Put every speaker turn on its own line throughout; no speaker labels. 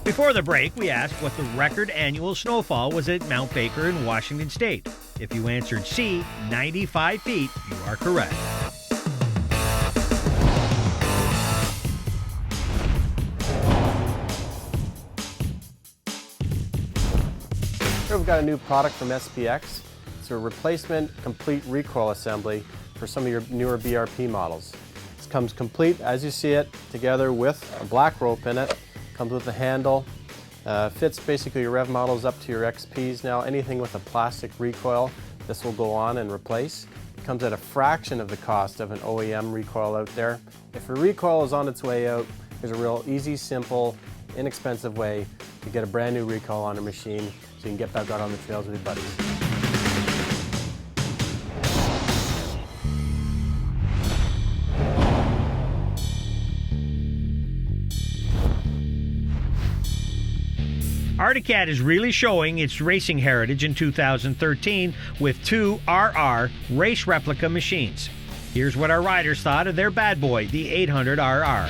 Before the break, we asked what the record annual snowfall was at Mount Baker in Washington State. If you answered C, 95 feet, you are correct.
Here we've got a new product from SPX. It's a replacement complete recoil assembly for some of your newer BRP models. This comes complete as you see it, together with a black rope in it. Comes with a handle. Fits basically your rev models up to your XPs now. Anything with a plastic recoil, this will go on and replace. It comes at a fraction of the cost of an OEM recoil out there. If a recoil is on its way out, there's a real easy, simple, inexpensive way to get a brand new recoil on a machine so you can get back out on the trails with your buddies.
Arctic Cat is really showing its racing heritage in 2013 with two RR race replica machines. Here's what our riders thought of their bad boy, the 800 RR.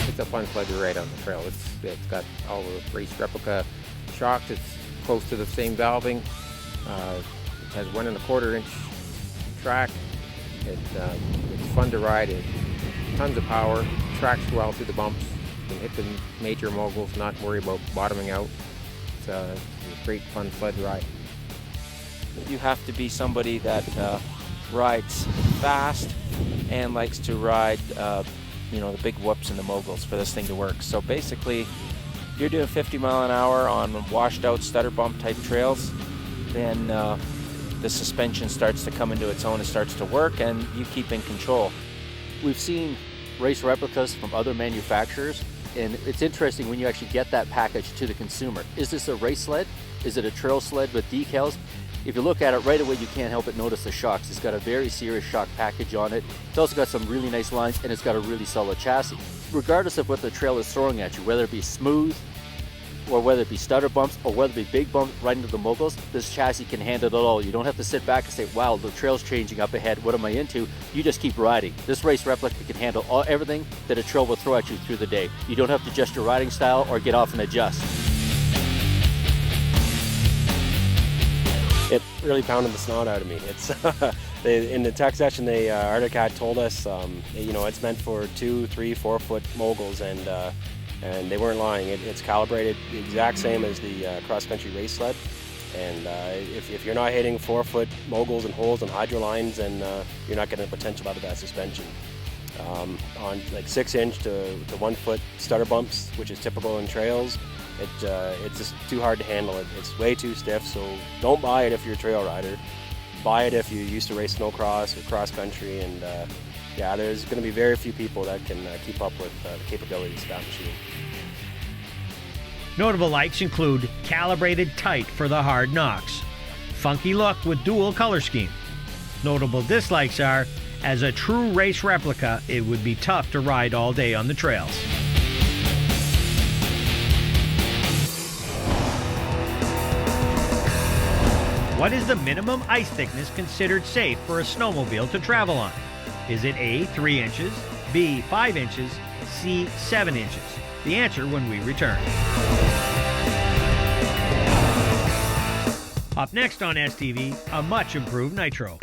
It's a fun sled to ride on the trail. It's got all the race replica shocks. It's close to the same valving. It has 1 1/4 inch track. It's fun to ride. Tons of power. Tracks well through the bumps. You can hit the major moguls, not worry about bottoming out. It's a great fun sled ride.
You have to be somebody that rides fast and likes to ride the big whoops and the moguls for this thing to work. So basically, you're doing 50 mile an hour on washed out stutter bump type trails, then the suspension starts to come into its own, it starts to work, and you keep in control.
We've seen race replicas from other manufacturers, and it's interesting when you actually get that package to the consumer. Is this a race sled? Is it a trail sled with decals? If you look at it right away, you can't help but notice the shocks. It's got a very serious shock package on it. It's also got some really nice lines, and it's got a really solid chassis. Regardless of what the trail is throwing at you, whether it be smooth, or whether it be stutter bumps, or whether it be big bumps right into the moguls, this chassis can handle it all. You don't have to sit back and say, wow, the trail's changing up ahead, what am I into? You just keep riding. This race replica can handle everything that a trail will throw at you through the day. You don't have to adjust your riding style or get off and adjust.
It really pounded the snot out of me. It's in the tech session, Arctic Cat told us, it's meant for 2, 3, 4 foot moguls, and they weren't lying. It's calibrated the exact same as the cross-country race sled, and if you're not hitting 4 foot moguls and holes and hydro lines, then you're not getting the potential out of that suspension. On like 6 inch to 1 foot stutter bumps, which is typical in trails, it's just too hard to handle. It's way too stiff, so don't buy it if you're a trail rider. Buy it if you used to race snowcross or cross country, and there's going to be very few people that can keep up with the capabilities of that machine.
Notable likes include calibrated tight for the hard knocks, funky look with dual color scheme. Notable dislikes are, as a true race replica, it would be tough to ride all day on the trails. What is the minimum ice thickness considered safe for a snowmobile to travel on? Is it A, 3 inches, B, 5 inches, C, 7 inches? The answer when we return. Up next on STV, a much improved Nitro.